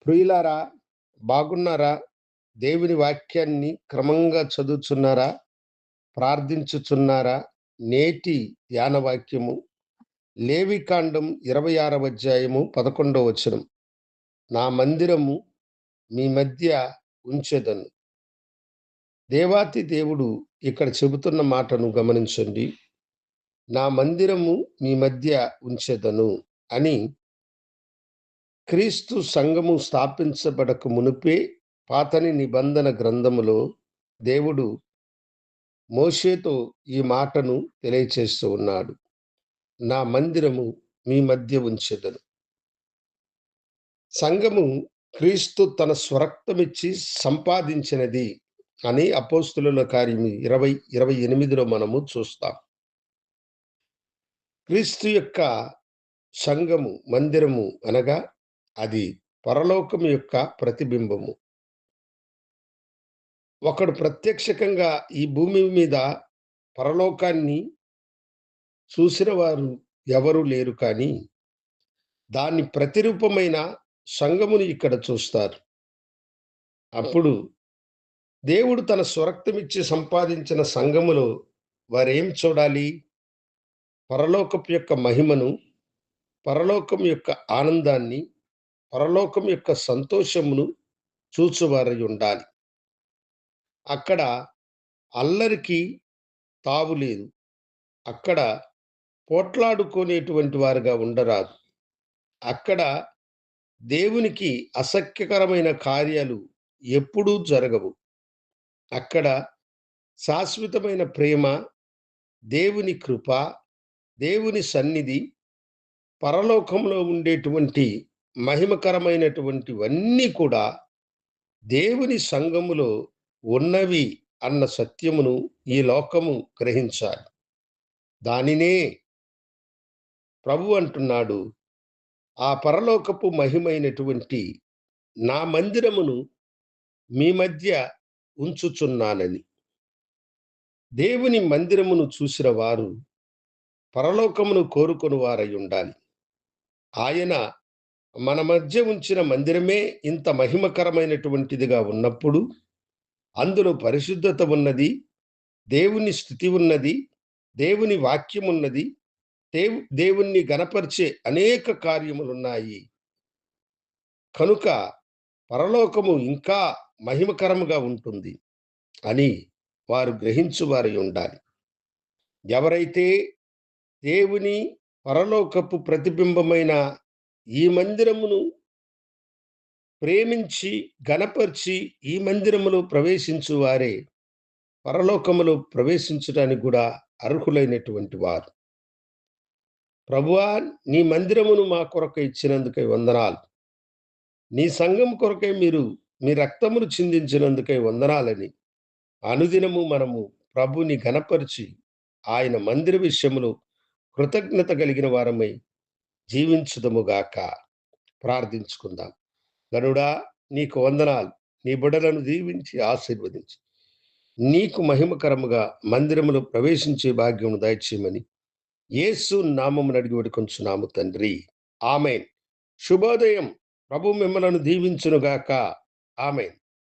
ప్రియులారా, బాగున్నారా? దేవుని వాక్యాన్ని క్రమంగా చదువుచున్నారా? ప్రార్థించుచున్నారా? నేటి ధ్యాన వాక్యము లేవికాండం 26వ అధ్యాయము 11వ వచనం. నా మందిరము మీ మధ్య ఉంచెదను. దేవాతి దేవుడు ఇక్కడ చెబుతున్న మాటను గమనించండి. నా మందిరము మీ మధ్య ఉంచెదను అని క్రీస్తు సంఘము స్థాపించబడక మునుపే పాతని నిబంధన గ్రంథములో దేవుడు మోషేతో ఈ మాటను తెలియచేస్తూ ఉన్నాడు. నా మందిరము మీ మధ్య ఉంచెదను. సంఘము క్రీస్తు తన స్వరక్తమిచ్చి సంపాదించినది అని అపోస్తులుల కార్యము 20:28లో మనము చూస్తాం. క్రీస్తు యొక్క సంఘము మందిరము అనగా అది పరలోకం యొక్క ప్రతిబింబము. ఒకడు ప్రత్యక్షకంగా ఈ భూమి మీద పరలోకాన్ని చూసిన వారు ఎవరు లేరు, కానీ దాని ప్రతిరూపమైన సంఘమును ఇక్కడ చూస్తారు. అప్పుడు దేవుడు తన స్వరక్తమిచ్చి సంపాదించిన సంఘములో వారేం చూడాలి? పరలోకపు యొక్క మహిమను, పరలోకం యొక్క ఆనందాన్ని, పరలోకం యొక్క సంతోషమును చూచువారై ఉండాలి. అక్కడ అల్లరికి తావు లేదు. అక్కడ పోట్లాడుకునేటువంటి వారుగా ఉండరాదు. అక్కడ దేవునికి అసఖ్యకరమైన కార్యాలు ఎప్పుడూ జరగవు. అక్కడ శాశ్వతమైన ప్రేమ, దేవుని కృప, దేవుని సన్నిధి, పరలోకంలో ఉండేటువంటి మహిమకరమైనటువంటివన్నీ కూడా దేవుని సంఘములో ఉన్నవి అన్న సత్యమును ఈ లోకము గ్రహించాలి. దానినే ప్రభు అంటున్నాడు, ఆ పరలోకపు మహిమైనటువంటి నా మందిరమును మీ మధ్య ఉంచుచున్నానని. దేవుని మందిరమును చూసిన వారు పరలోకమును కోరుకొని వారై ఉండాలి. ఆయన మన మధ్య ఉంచిన మందిరమే ఇంత మహిమకరమైనటువంటిదిగా ఉన్నప్పుడు, అందులో పరిశుద్ధత ఉన్నది, దేవుని స్థుతి ఉన్నది, దేవుని వాక్యం ఉన్నది, దేవుణ్ణి గణపరిచే అనేక కార్యములున్నాయి. కనుక పరలోకము ఇంకా మహిమకరముగా ఉంటుంది అని వారు గ్రహించువారై ఉండాలి. ఎవరైతే దేవుని పరలోకపు ప్రతిబింబమైన ఈ మందిరమును ప్రేమించి ఘనపరిచి ఈ మందిరములో ప్రవేశించు వారే పరలోకములో ప్రవేశించడానికి కూడా అర్హులైనటువంటి వారు. ప్రభువా, నీ మందిరమును మా కొరకై ఇచ్చినందుకై వందనాలు. నీ సంఘం కొరకై మీరు మీ రక్తమును చిందించినందుకై వందనాలని అనుదినము మనము ప్రభుని ఘనపరిచి ఆయన మందిర విషయములో కృతజ్ఞత కలిగిన వారమై జీవించుదముగాక. ప్రార్థించుకుందాం. గనుడా, నీకు వందనాలు. నీ బిడ్డలను దీవించి ఆశీర్వదించి నీకు మహిమకరముగా మందిరములో ప్రవేశించే భాగ్యమును దయచేయమని యేసు నామమున అడిగి వేడుకొంచున్నాము తండ్రి. ఆమేన్. శుభోదయం. ప్రభు మిమ్మలను దీవించునుగాక. ఆమేన్.